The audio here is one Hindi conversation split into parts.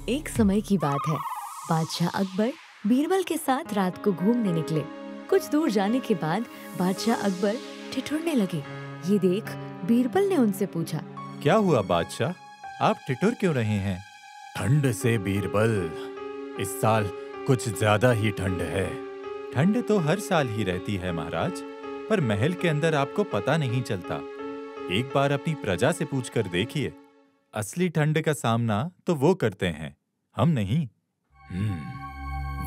एक समय की बात है। बादशाह अकबर बीरबल के साथ रात को घूमने निकले। कुछ दूर जाने के बाद बादशाह अकबर ठिठुरने लगे। ये देख बीरबल ने उनसे पूछा, क्या हुआ बादशाह, आप ठिठुर क्यों रहे हैं? ठंड से बीरबल, इस साल कुछ ज्यादा ही ठंड है। ठंड तो हर साल ही रहती है महाराज, पर महल के अंदर आपको पता नहीं चलता। एक बार अपनी प्रजा से पूछकर देखिए, असली ठंड का सामना तो वो करते हैं, हम नहीं।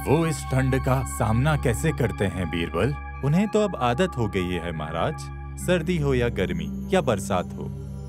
वो इस ठंड का सामना कैसे करते हैं बीरबल? उन्हें तो अब आदत हो गई है महाराज, सर्दी हो या गर्मी या बरसात हो,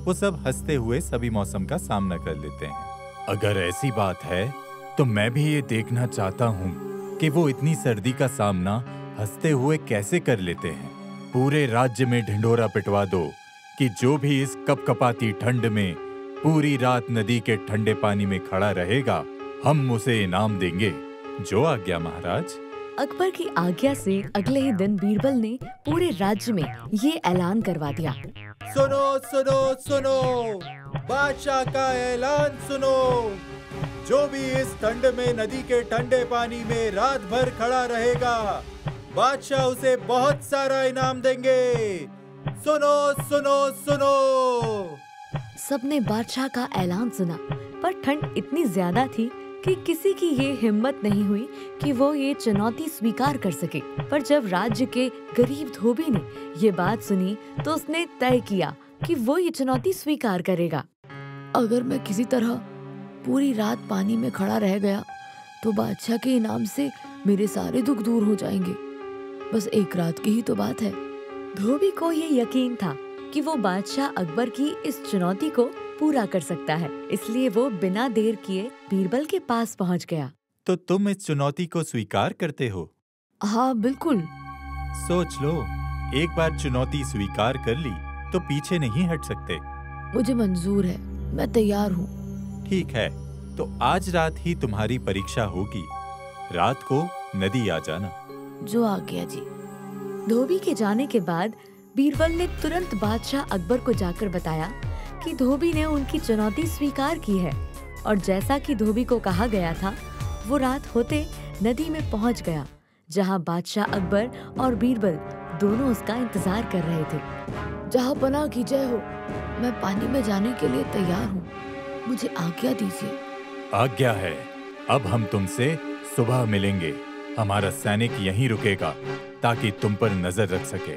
वो सब हंसते हुए सभी मौसम का सामना कर लेते हैं। अगर ऐसी बात है तो मैं भी ये देखना चाहता हूँ कि वो इतनी सर्दी का सामना हंसते हुए कैसे कर लेते हैं। पूरे राज्य में ढिंढोरा पिटवा दो कि जो भी इस कपकपाती ठंड में पूरी रात नदी के ठंडे पानी में खड़ा रहेगा, हम उसे इनाम देंगे। जो आज्ञा महाराज। अकबर की आज्ञा से अगले ही दिन बीरबल ने पूरे राज्य में ये ऐलान करवा दिया, सुनो सुनो सुनो, बादशाह का ऐलान सुनो। जो भी इस ठंड में नदी के ठंडे पानी में रात भर खड़ा रहेगा, बादशाह उसे बहुत सारा इनाम देंगे। सुनो सुनो सुनो। सबने बादशाह का ऐलान सुना, पर ठंड इतनी ज्यादा थी कि किसी की ये हिम्मत नहीं हुई कि वो ये चुनौती स्वीकार कर सके। पर जब राज्य के गरीब धोबी ने ये बात सुनी तो उसने तय किया कि वो ये चुनौती स्वीकार करेगा। अगर मैं किसी तरह पूरी रात पानी में खड़ा रह गया तो बादशाह के इनाम से मेरे सारे दुख दूर हो जाएंगे। बस एक रात की ही तो बात है। धोबी को ये यकीन था कि वो बादशाह अकबर की इस चुनौती को पूरा कर सकता है, इसलिए वो बिना देर किए बीरबल के पास पहुंच गया। तो तुम इस चुनौती को स्वीकार करते हो? हाँ बिल्कुल। सोच लो, एक बार चुनौती स्वीकार कर ली तो पीछे नहीं हट सकते। मुझे मंजूर है, मैं तैयार हूँ। ठीक है, तो आज रात ही तुम्हारी परीक्षा होगी। रात को नदी आ जाना। जो आ गया जी। धोबी के जाने के बाद बीरबल ने तुरंत बादशाह अकबर को जाकर बताया कि धोबी ने उनकी चुनौती स्वीकार की है। और जैसा कि धोबी को कहा गया था, वो रात होते नदी में पहुंच गया, जहां बादशाह अकबर और बीरबल दोनों उसका इंतजार कर रहे थे। जहांपनाह की जय हो, मैं पानी में जाने के लिए तैयार हूँ, मुझे आज्ञा दीजिए। आज्ञा है। अब हम तुमसे सुबह मिलेंगे। हमारा सैनिक यहीं रुकेगा ताकि तुम पर नजर रख सके,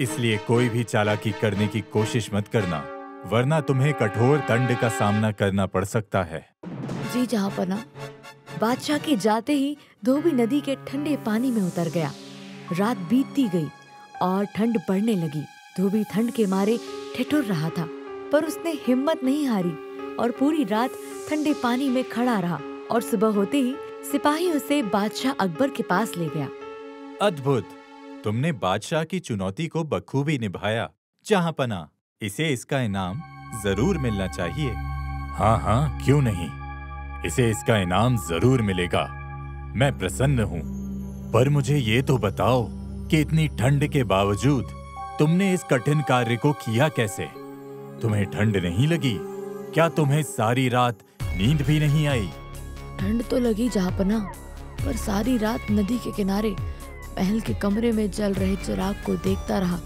इसलिए कोई भी चालाकी करने की कोशिश मत करना, वरना तुम्हें कठोर दंड का सामना करना पड़ सकता है। जी जहांपनाह। बादशाह के जाते ही धोबी नदी के ठंडे पानी में उतर गया। रात बीतती गई और ठंड बढ़ने लगी। धोबी ठंड के मारे ठिठुर रहा था, पर उसने हिम्मत नहीं हारी और पूरी रात ठंडे पानी में खड़ा रहा। और सुबह होते ही सिपाही उसे बादशाह अकबर के पास ले गया। अद्भुत, तुमने बादशाह की चुनौती को बखूबी निभाया जहांपनाह। इसे इसका इनाम जरूर मिलना चाहिए। हाँ हाँ, क्यों नहीं, इसे इसका इनाम जरूर मिलेगा। मैं प्रसन्न हूँ। पर मुझे ये तो बताओ कि इतनी ठंड के बावजूद तुमने इस कठिन कार्य को किया कैसे? तुम्हें ठंड नहीं लगी? क्या तुम्हें सारी रात नींद भी नहीं आई? ठंड तो लगी जहांपनाह, पर सारी रात नदी के किनारे महल के कमरे में जल रहे चिराग को देखता रहा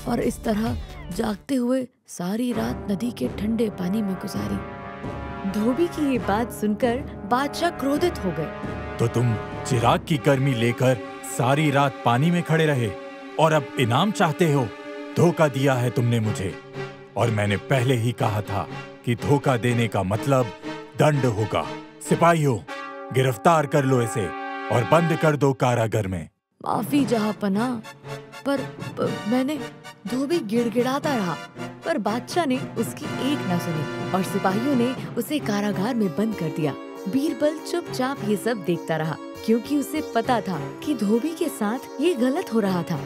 और इस तरह जागते हुए सारी रात नदी के ठंडे पानी में गुजारी। धोबी की ये बात सुनकर बादशाह क्रोधित हो गए। तो तुम चिराग की गर्मी लेकर सारी रात पानी में खड़े रहे और अब इनाम चाहते हो? धोखा दिया है तुमने मुझे, और मैंने पहले ही कहा था कि धोखा देने का मतलब दंड होगा। सिपाहियों, गिरफ्तार कर लो इसे और बंद कर दो कारागार में। माफी जहांपनाह, पर मैंने धोबी गिड़गिड़ाता रहा, पर बादशाह ने उसकी एक न सुनी और सिपाहियों ने उसे कारागार में बंद कर दिया। बीरबल चुपचाप ये सब देखता रहा, क्योंकि उसे पता था कि धोबी के साथ ये गलत हो रहा था।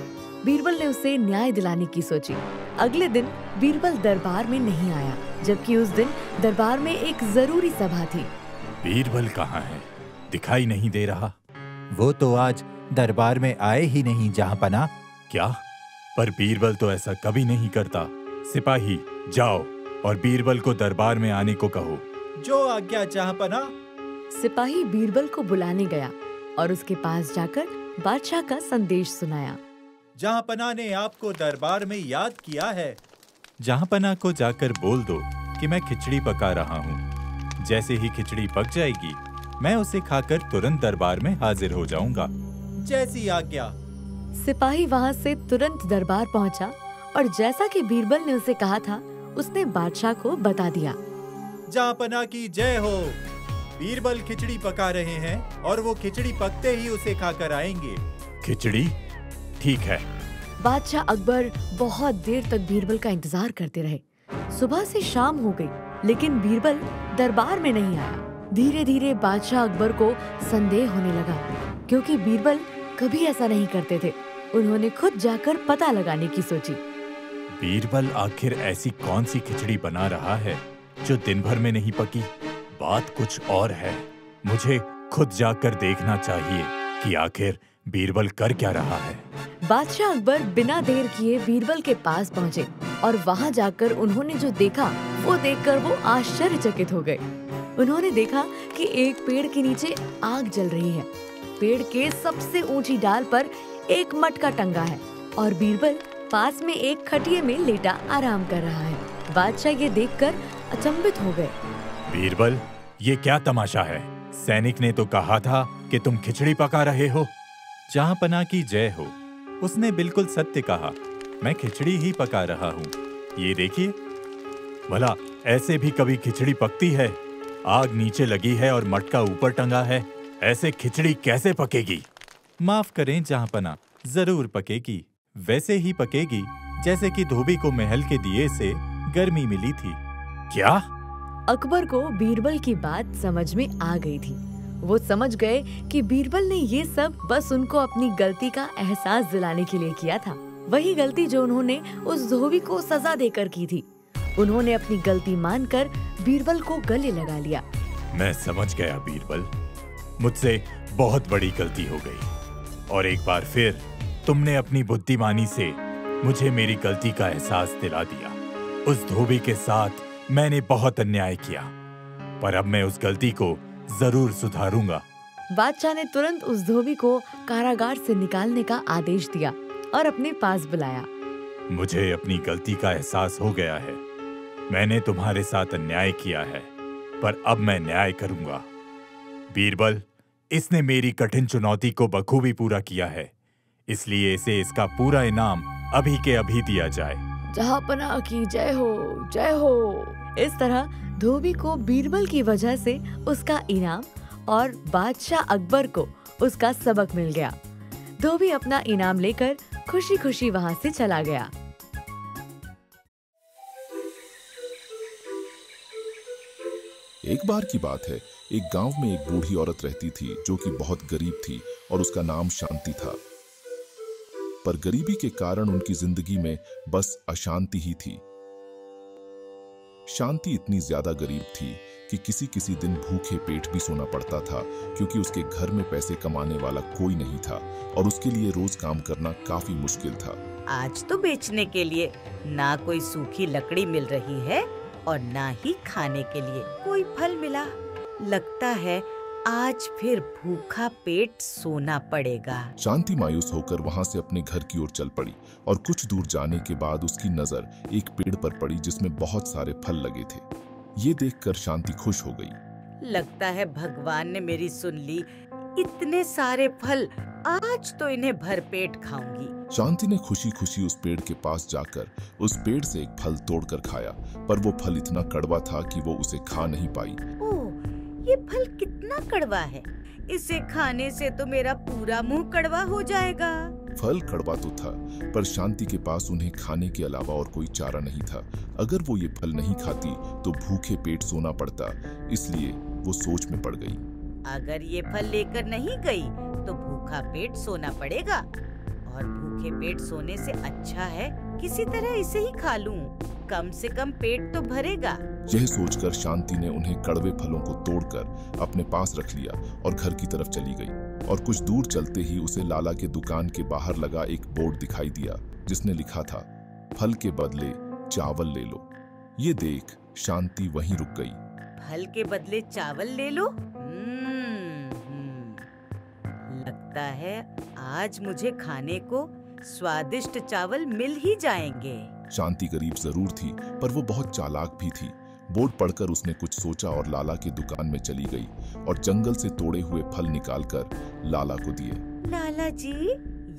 बीरबल ने उसे न्याय दिलाने की सोची। अगले दिन बीरबल दरबार में नहीं आया, जबकि उस दिन दरबार में एक जरूरी सभा थी। बीरबल कहाँ है? दिखाई नहीं दे रहा। वो तो आज दरबार में आए ही नहीं जहांपनाह। क्या? पर बीरबल तो ऐसा कभी नहीं करता। सिपाही, जाओ और बीरबल को दरबार में आने को कहो। जो आज्ञा जहांपनाह। सिपाही बीरबल को बुलाने गया और उसके पास जाकर बादशाह का संदेश सुनाया। जहाँपनाह ने आपको दरबार में याद किया है। जहाँपनाह को जाकर बोल दो कि मैं खिचड़ी पका रहा हूँ। जैसे ही खिचड़ी पक जाएगी, मैं उसे खाकर तुरंत दरबार में हाजिर हो जाऊंगा। जैसी आज्ञा। सिपाही वहाँ से तुरंत दरबार पहुँचा और जैसा कि बीरबल ने उसे कहा था, उसने बादशाह को बता दिया। जहाँपनाह की जय हो। बीरबल खिचड़ी पका रहे हैं और वो खिचड़ी पकते ही उसे खाकर आएंगे। खिचड़ी? ठीक है। बादशाह अकबर बहुत देर तक बीरबल का इंतजार करते रहे। सुबह से शाम हो गई, लेकिन बीरबल दरबार में नहीं आया। धीरे धीरे बादशाह अकबर को संदेह होने लगा, क्योंकि बीरबल कभी ऐसा नहीं करते थे। उन्होंने खुद जाकर पता लगाने की सोची। बीरबल आखिर ऐसी कौन सी खिचड़ी बना रहा है जो दिन भर में नहीं पकी? बात कुछ और है। मुझे खुद जाकर देखना चाहिए कि आखिर बीरबल कर क्या रहा है। बादशाह अकबर बिना देर किए बीरबल के पास पहुँचे और वहाँ जाकर उन्होंने जो देखा वो देखकर वो आश्चर्यचकित हो गए। उन्होंने देखा कि एक पेड़ के नीचे आग जल रही है। पेड़ के सबसे ऊंची डाल पर एक मटका टंगा है और बीरबल पास में एक खटिये में लेटा आराम कर रहा है। बादशाह ये देखकर अचंभित हो गए। बीरबल, ये क्या तमाशा है? सैनिक ने तो कहा था कि तुम खिचड़ी पका रहे हो। जहाँपनाह की जय हो। उसने बिल्कुल सत्य कहा। मैं खिचड़ी ही पका रहा हूँ। ये देखिए। भला ऐसे भी कभी खिचड़ी पकती है? आग नीचे लगी है और मटका ऊपर टंगा है। ऐसे खिचड़ी कैसे पकेगी? माफ करें जहाँपनाह, जरूर पकेगी। वैसे ही पकेगी जैसे कि धोबी को महल के दिए से गर्मी मिली थी। क्या? अकबर को बीरबल की बात समझ में आ गई थी। वो समझ गए कि बीरबल ने ये सब बस उनको अपनी गलती का एहसास दिलाने के लिए किया था। वही गलती जो उन्होंने उस धोबी को सजा देकर की थी। उन्होंने अपनी गलती मानकर बीरबल को गले लगा लिया। मैं समझ गया बीरबल, मुझसे बहुत बड़ी गलती हो गई और एक बार फिर तुमने अपनी बुद्धिमानी से मुझे मेरी गलती का एहसास दिला दिया। उस धोबी के साथ मैंने बहुत अन्याय किया, पर अब मैं उस गलती को जरूर सुधारूंगा। बादशाह ने तुरंत उस धोबी को कारागार से निकालने का आदेश दिया और अपने पास बुलाया। मुझे अपनी गलती का एहसास हो गया है। मैंने तुम्हारे साथ अन्याय किया है, पर अब मैं न्याय करूंगा। बीरबल, इसने मेरी कठिन चुनौती को बखूबी पूरा किया है, इसलिए इसे इसका पूरा इनाम अभी के अभी दिया जाए। जहाँपनाह की जय हो, जय हो। इस तरह धोबी को बीरबल की वजह से उसका इनाम और बादशाह अकबर को उसका सबक मिल गया। धोबी अपना इनाम लेकर खुशी खुशी वहाँ से चला गया। एक बार की बात है, एक गांव में एक बूढ़ी औरत रहती थी जो कि बहुत गरीब थी और उसका नाम शांति था। पर गरीबी के कारण उनकी जिंदगी में बस अशांति ही थी। शांति इतनी ज्यादा गरीब थी कि किसी किसी दिन भूखे पेट भी सोना पड़ता था, क्योंकि उसके घर में पैसे कमाने वाला कोई नहीं था और उसके लिए रोज काम करना काफी मुश्किल था। आज तो बेचने के लिए ना कोई सूखी लकड़ी मिल रही है और ना ही खाने के लिए कोई फल मिला। लगता है आज फिर भूखा पेट सोना पड़ेगा। शांति मायूस होकर वहां से अपने घर की ओर चल पड़ी और कुछ दूर जाने के बाद उसकी नजर एक पेड़ पर पड़ी जिसमें बहुत सारे फल लगे थे। ये देखकर शांति खुश हो गई। लगता है भगवान ने मेरी सुन ली। इतने सारे फल, आज तो इन्हें भरपेट खाऊंगी। शांति ने खुशी खुशी उस पेड़ के पास जाकर उस पेड़ से एक फल तोड़कर खाया, पर वो फल इतना कड़वा था कि वो उसे खा नहीं पाई। ओह, ये फल कितना कड़वा है। इसे खाने से तो मेरा पूरा मुंह कड़वा हो जाएगा। फल कड़वा तो था, पर शांति के पास उन्हें खाने के अलावा और कोई चारा नहीं था। अगर वो ये फल नहीं खाती तो भूखे पेट सोना पड़ता, इसलिए वो सोच में पड़ गई। अगर ये फल लेकर नहीं गई तो भूखा पेट सोना पड़ेगा और भूखे पेट सोने से अच्छा है किसी तरह इसे ही खा लूं। कम से कम पेट तो भरेगा। यह सोचकर शांति ने उन्हें कड़वे फलों को तोड़कर अपने पास रख लिया और घर की तरफ चली गई। और कुछ दूर चलते ही उसे लाला के दुकान के बाहर लगा एक बोर्ड दिखाई दिया जिसने लिखा था, फल के बदले चावल ले लो। ये देख शांति वहीं रुक गई। फल के बदले चावल ले लो? लगता है आज मुझे खाने को स्वादिष्ट चावल मिल ही जाएंगे। शांति गरीब जरूर थी, पर वो बहुत चालाक भी थी। बोर्ड पढ़कर उसने कुछ सोचा और लाला की दुकान में चली गई और जंगल से तोड़े हुए फल निकालकर लाला को दिए। लाला जी,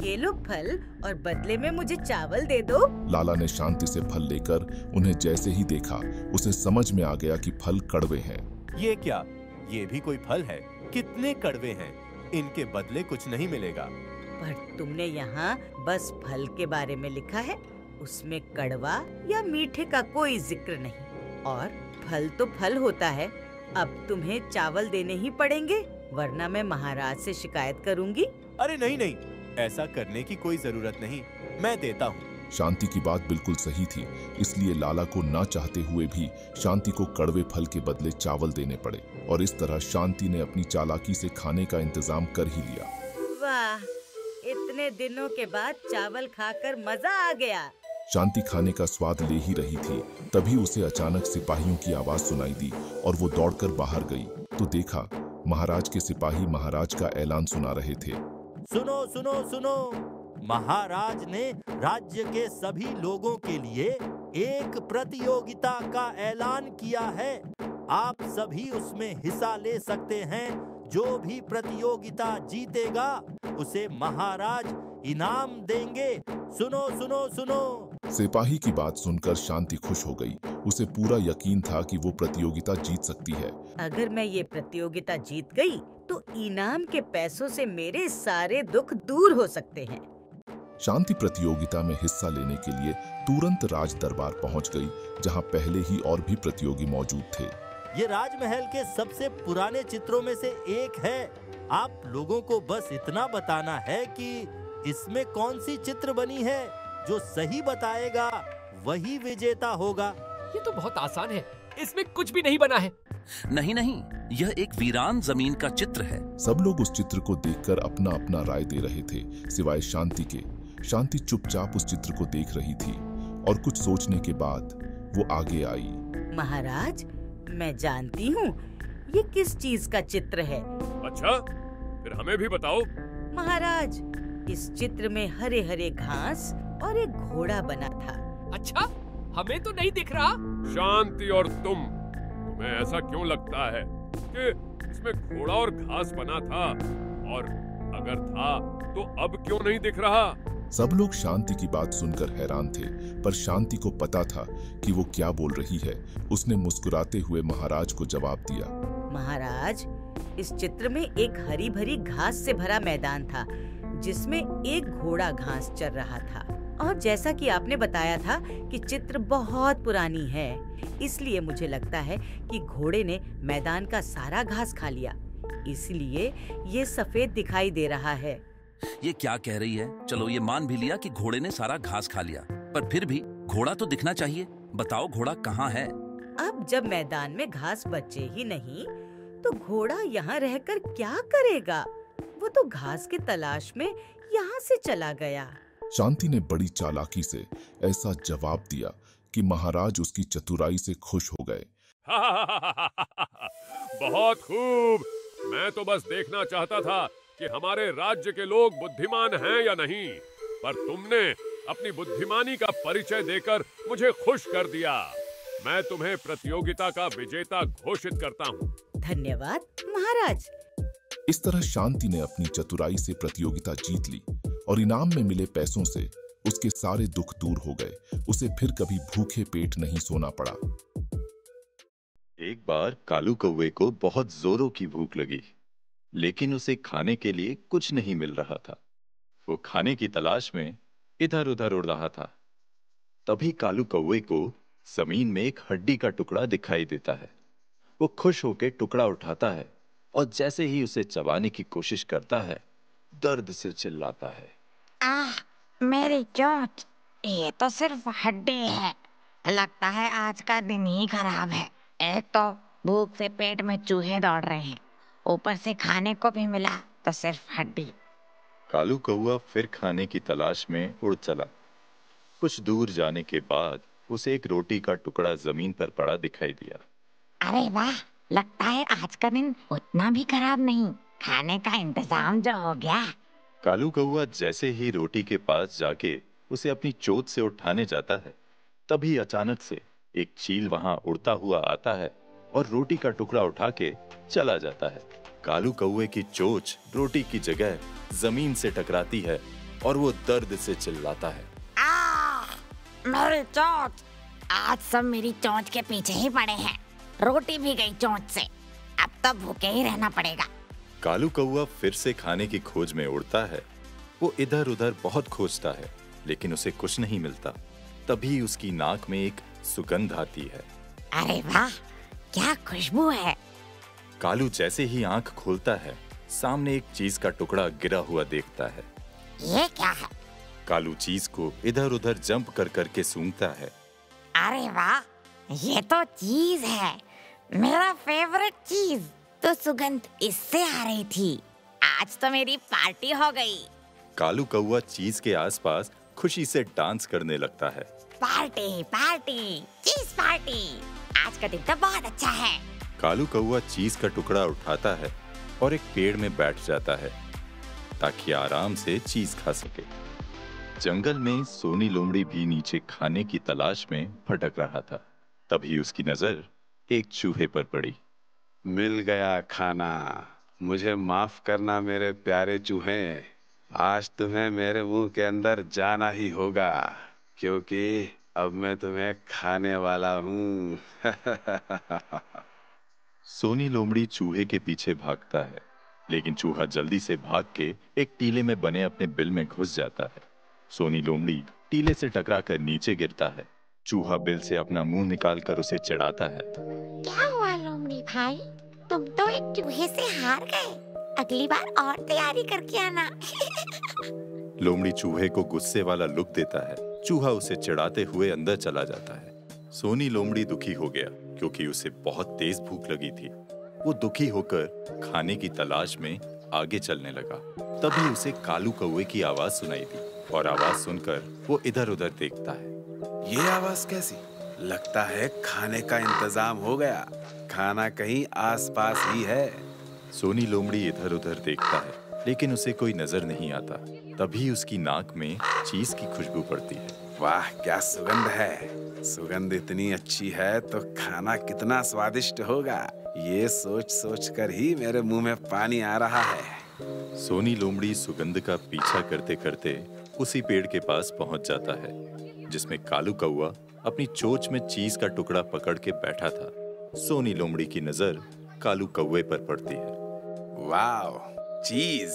ये लो फल और बदले में मुझे चावल दे दो। लाला ने शांति से फल लेकर उन्हें जैसे ही देखा, उसे समझ में आ गया कि फल कड़वे हैं। ये क्या? ये भी कोई फल है? कितने कड़वे हैं! इनके बदले कुछ नहीं मिलेगा। पर तुमने यहाँ बस फल के बारे में लिखा है, उसमें कड़वा या मीठे का कोई जिक्र नहीं। और फल तो फल होता है। अब तुम्हें चावल देने ही पड़ेंगे, वरना मैं महाराज से शिकायत करूँगी। अरे नहीं नहीं, ऐसा करने की कोई जरूरत नहीं, मैं देता हूँ। शांति की बात बिल्कुल सही थी, इसलिए लाला को ना चाहते हुए भी शांति को कड़वे फल के बदले चावल देने पड़े और इस तरह शांति ने अपनी चालाकी से खाने का इंतजाम कर ही लिया। वाह, इतने दिनों के बाद चावल खाकर मजा आ गया। शांति खाने का स्वाद ले ही रही थी, तभी उसे अचानक सिपाहियों की आवाज सुनाई दी और वो दौड़कर बाहर गई तो देखा महाराज के सिपाही महाराज का ऐलान सुना रहे थे। सुनो सुनो सुनो, महाराज ने राज्य के सभी लोगों के लिए एक प्रतियोगिता का ऐलान किया है। आप सभी उसमें हिस्सा ले सकते हैं। जो भी प्रतियोगिता जीतेगा उसे महाराज इनाम देंगे। सुनो सुनो सुनो। सिपाही की बात सुनकर शांति खुश हो गई। उसे पूरा यकीन था कि वो प्रतियोगिता जीत सकती है। अगर मैं ये प्रतियोगिता जीत गई तो इनाम के पैसों से मेरे सारे दुख दूर हो सकते हैं। शांति प्रतियोगिता में हिस्सा लेने के लिए तुरंत राज दरबार पहुंच गई, जहां पहले ही और भी प्रतियोगी मौजूद थे। ये राजमहल के सबसे पुराने चित्रों में से एक है। आप लोगों को बस इतना बताना है कि इसमें कौन सी चित्र बनी है। जो सही बताएगा वही विजेता होगा। ये तो बहुत आसान है, इसमें कुछ भी नहीं बना है। नहीं नहीं, यह एक वीरान जमीन का चित्र है। सब लोग उस चित्र को देखकर अपना अपना राय दे रहे थे, सिवाय शांति के। शांति चुपचाप उस चित्र को देख रही थी और कुछ सोचने के बाद वो आगे आई। महाराज, मैं जानती हूँ ये किस चीज का चित्र है। अच्छा, फिर हमें भी बताओ। महाराज, इस चित्र में हरे हरे घास और एक घोड़ा बना था। अच्छा, हमें तो नहीं दिख रहा। शांति और तुम्हें ऐसा क्यों लगता है कि इसमें घोड़ा और घास बना था? और अगर था तो अब क्यों नहीं दिख रहा? सब लोग शांति की बात सुनकर हैरान थे, पर शांति को पता था कि वो क्या बोल रही है। उसने मुस्कुराते हुए महाराज को जवाब दिया। महाराज, इस चित्र में एक हरी भरी घास से भरा मैदान था, जिसमें एक घोड़ा घास चर रहा था। और जैसा कि आपने बताया था कि चित्र बहुत पुरानी है, इसलिए मुझे लगता है कि घोड़े ने मैदान का सारा घास खा लिया, इसलिए ये सफेद दिखाई दे रहा है। ये क्या कह रही है? चलो ये मान भी लिया कि घोड़े ने सारा घास खा लिया, पर फिर भी घोड़ा तो दिखना चाहिए। बताओ घोड़ा कहाँ है? अब जब मैदान में घास बचे ही नहीं, तो घोड़ा यहाँ रहकर क्या करेगा? वो तो घास की तलाश में यहाँ से चला गया। शांति ने बड़ी चालाकी से ऐसा जवाब दिया कि महाराज उसकी चतुराई से खुश हो गए। बहुत खूब। मैं तो बस देखना चाहता था कि हमारे राज्य के लोग बुद्धिमान हैं या नहीं, पर तुमने अपनी बुद्धिमानी का परिचय देकर मुझे खुश कर दिया। मैं तुम्हें प्रतियोगिता का विजेता घोषित करता हूँ। धन्यवाद महाराज। इस तरह शांति ने अपनी चतुराई से प्रतियोगिता जीत ली और इनाम में मिले पैसों से उसके सारे दुख दूर हो गए। उसे फिर कभी भूखे पेट नहीं सोना पड़ा। एक बार कालू कौवे को बहुत जोरों की भूख लगी, लेकिन उसे खाने के लिए कुछ नहीं मिल रहा था। वो खाने की तलाश में इधर उधर उड़ रहा था। तभी कालू कौवे को जमीन में एक हड्डी का टुकड़ा दिखाई देता है। वो खुश होकर टुकड़ा उठाता है और जैसे ही उसे चबाने की कोशिश करता है, दर्द से चिल्लाता है, आह, मेरी चोट! ये तो सिर्फ हड्डी है। लगता है आज का दिन ही खराब है। एक तो भूख से पेट में चूहे दौड़ रहे हैं, ऊपर से खाने को भी मिला तो सिर्फ हड्डी। कालू कौवा फिर खाने की तलाश में उड़ चला। कुछ दूर जाने के बाद उसे एक रोटी का टुकड़ा जमीन पर पड़ा दिखाई दिया। अरे वाह, लगता है आज का दिन उतना भी खराब नहीं। खाने का इंतजाम जो हो गया, कालू कौआ जैसे ही रोटी के पास जाके उसे अपनी चोंच से उठाने जाता है, तभी अचानक से एक चील वहां उड़ता हुआ आता है और रोटी का टुकड़ा उठा के चला जाता है। कालू कौए की चोंच रोटी की जगह जमीन से टकराती है और वो दर्द से चिल्लाता है, मेरी चोंच! आज सब मेरी चोंच के पीछे ही पड़े हैं। रोटी भी गई चोंच से, अब तो भूखे ही रहना पड़ेगा। कालू कौआ फिर से खाने की खोज में उड़ता है। वो इधर उधर बहुत खोजता है, लेकिन उसे कुछ नहीं मिलता। तभी उसकी नाक में एक सुगंध आती है। अरे वाह, क्या खुशबू है! कालू जैसे ही आंख खोलता है, सामने एक चीज का टुकड़ा गिरा हुआ देखता है। ये क्या है? कालू चीज को इधर उधर जंप कर करके सूंघता है। अरे वाह, ये तो चीज है, मेरा फेवरेट चीज। तो सुगंध इससे आ रही थी। आज तो मेरी पार्टी हो गई। कालू कौआ चीज के आसपास खुशी से डांस करने लगता है। पार्टी पार्टी, चीज पार्टी, आज का दिन तो बहुत अच्छा है। कालू कौआ चीज का टुकड़ा उठाता है और एक पेड़ में बैठ जाता है ताकि आराम से चीज खा सके। जंगल में सोनी लोमड़ी भी नीचे खाने की तलाश में भटक रहा था। तभी उसकी नजर एक चूहे पर पड़ी। मिल गया खाना। मुझे माफ करना मेरे प्यारे चूहे, आज तुम्हें मेरे मुंह के अंदर जाना ही होगा, क्योंकि अब मैं तुम्हें खाने वाला हूँ। सोनी लोमड़ी चूहे के पीछे भागता है, लेकिन चूहा जल्दी से भाग के एक टीले में बने अपने बिल में घुस जाता है। सोनी लोमड़ी टीले से टकराकर नीचे गिरता है। चूहा बिल से अपना मुंह निकालकर उसे चिढ़ाता है। क्या हुआ लोमड़ी भाई, तुम तो एक चूहे से हार गए। अगली बार और तैयारी करके आना। लोमड़ी चूहे को गुस्से वाला लुक देता है। चूहा उसे चिढ़ाते हुए अंदर चला जाता है। सोनी लोमड़ी दुखी हो गया क्योंकि उसे बहुत तेज भूख लगी थी। वो दुखी होकर खाने की तलाश में आगे चलने लगा। तभी उसे कालू कौवे की आवाज सुनाई दी और आवाज सुनकर वो इधर उधर देखता है। ये आवाज कैसी? लगता है खाने का इंतजाम हो गया। खाना कहीं आसपास ही है। सोनी लोमड़ी इधर उधर देखता है, लेकिन उसे कोई नजर नहीं आता। तभी उसकी नाक में चीज की खुशबू पड़ती है। वाह, क्या सुगंध है! सुगंध इतनी अच्छी है तो खाना कितना स्वादिष्ट होगा। ये सोच सोच कर ही मेरे मुंह में पानी आ रहा है। सोनी लोमड़ी सुगंध का पीछा करते करते उसी पेड़ के पास पहुंच जाता है जिसमें कालू कौआ अपनी चोंच में चीज का टुकड़ा पकड़ के बैठा था। सोनी लोमड़ी की नजर कालू कौवे पर पड़ती है। वाह, चीज!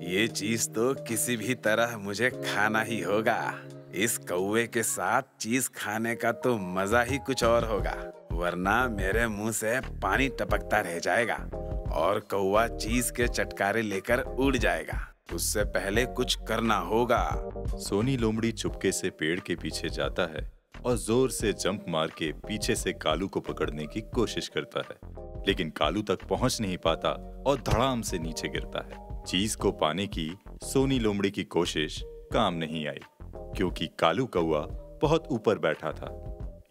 ये चीज तो किसी भी तरह मुझे खाना ही होगा। इस कौवे के साथ चीज खाने का तो मजा ही कुछ और होगा, वरना मेरे मुंह से पानी टपकता रह जाएगा और कौवा चीज के चटकारे लेकर उड़ जाएगा। उससे पहले कुछ करना होगा। सोनी लोमड़ी चुपके से पेड़ के पीछे जाता है और जोर से जंप मार के पीछे से कालू को पकड़ने की कोशिश करता है, लेकिन कालू तक पहुंच नहीं पाता और धड़ाम से नीचे गिरता है। चीज को पाने की सोनी लोमड़ी की कोशिश काम नहीं आई क्योंकि कालू कौवा बहुत ऊपर बैठा था।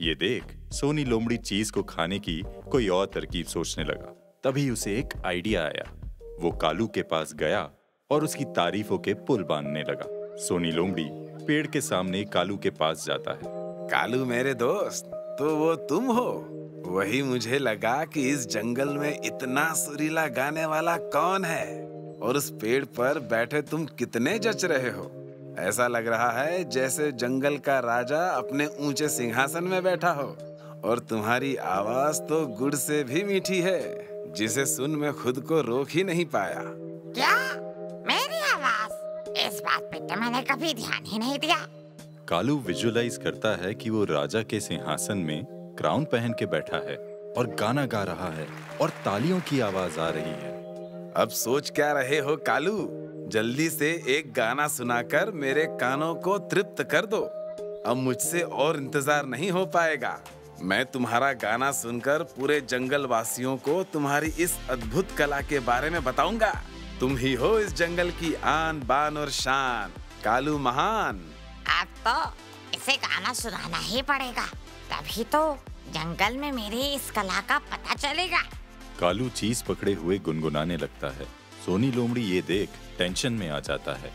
ये देख सोनी लोमड़ी चीज को खाने की कोई और तरकीब सोचने लगा। तभी उसे एक आइडिया आया। वो कालू के पास गया और उसकी तारीफों के पुल बांधने लगा। सोनी लोमड़ी पेड़ के सामने कालू के पास जाता है। कालू मेरे दोस्त, तो वो तुम हो? वही मुझे लगा कि इस जंगल में इतना सुरीला गाने वाला कौन है, और उस पेड़ पर बैठे तुम कितने जच रहे हो। ऐसा लग रहा है जैसे जंगल का राजा अपने ऊंचे सिंहासन में बैठा हो, और तुम्हारी आवाज तो गुड़ से भी मीठी है, जिसे सुन मैं खुद को रोक ही नहीं पाया। क्या? मेरी आवाज? इस बात पे तो मैंने कभी ध्यान ही नहीं दिया। कालू विजुअलाइज करता है कि वो राजा के सिंहासन में क्राउन पहन के बैठा है और गाना गा रहा है और तालियों की आवाज आ रही है। अब सोच क्या रहे हो कालू? जल्दी से एक गाना सुनाकर मेरे कानों को तृप्त कर दो। अब मुझसे और इंतजार नहीं हो पाएगा। मैं तुम्हारा गाना सुनकर पूरे जंगल वासियों को तुम्हारी इस अद्भुत कला के बारे में बताऊंगा। तुम ही हो इस जंगल की आन बान और शान, कालू महान। अब तो इसे गाना सुनाना ही पड़ेगा, तभी तो जंगल में मेरी इस कला का पता चलेगा। कालू चीज पकड़े हुए गुनगुनाने लगता है। सोनी लोमड़ी ये देख टेंशन में आ जाता है।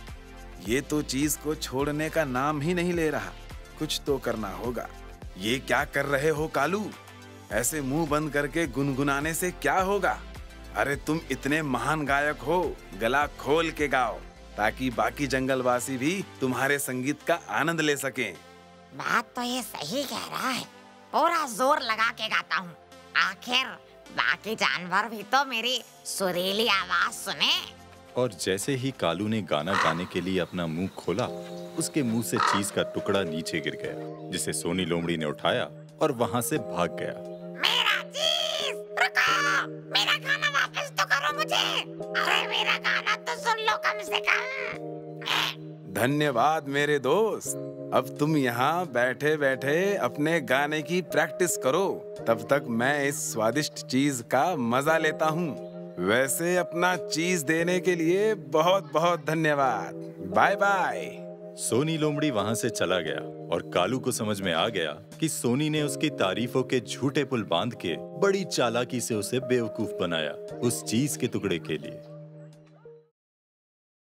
ये तो चीज को छोड़ने का नाम ही नहीं ले रहा। कुछ तो करना होगा। ये क्या कर रहे हो कालू? ऐसे मुंह बंद करके गुनगुनाने से क्या होगा? अरे तुम इतने महान गायक हो, गला खोल के गाओ ताकि बाकी जंगलवासी भी तुम्हारे संगीत का आनंद ले सकें। बात तो ये सही कह रहा है, पूरा जोर लगा के गाता हूँ। आखिर बाकी जानवर भी तो मेरी सुरीली आवाज सुने। और जैसे ही कालू ने गाना गाने के लिए अपना मुंह खोला, उसके मुंह से चीज का टुकड़ा नीचे गिर गया, जिसे सोनी लोमड़ी ने उठाया और वहां से भाग गया। मेरा चीज, रुको, मेरा गाना वापस तो करो मुझे। अरे मेरा गाना तो सुन लो कम से कम। धन्यवाद मेरे दोस्त। अब तुम यहाँ बैठे बैठे अपने गाने की प्रैक्टिस करो, तब तक मैं इस स्वादिष्ट चीज का मजा लेता हूँ। वैसे अपना चीज देने के लिए बहुत बहुत धन्यवाद। Bye bye. सोनी लोमड़ी वहां से चला गया और कालू को समझ में आ गया कि सोनी ने उसकी तारीफों के झूठे पुल बांध के बड़ी चालाकी से उसे बेवकूफ बनाया उस चीज के टुकड़े के लिए।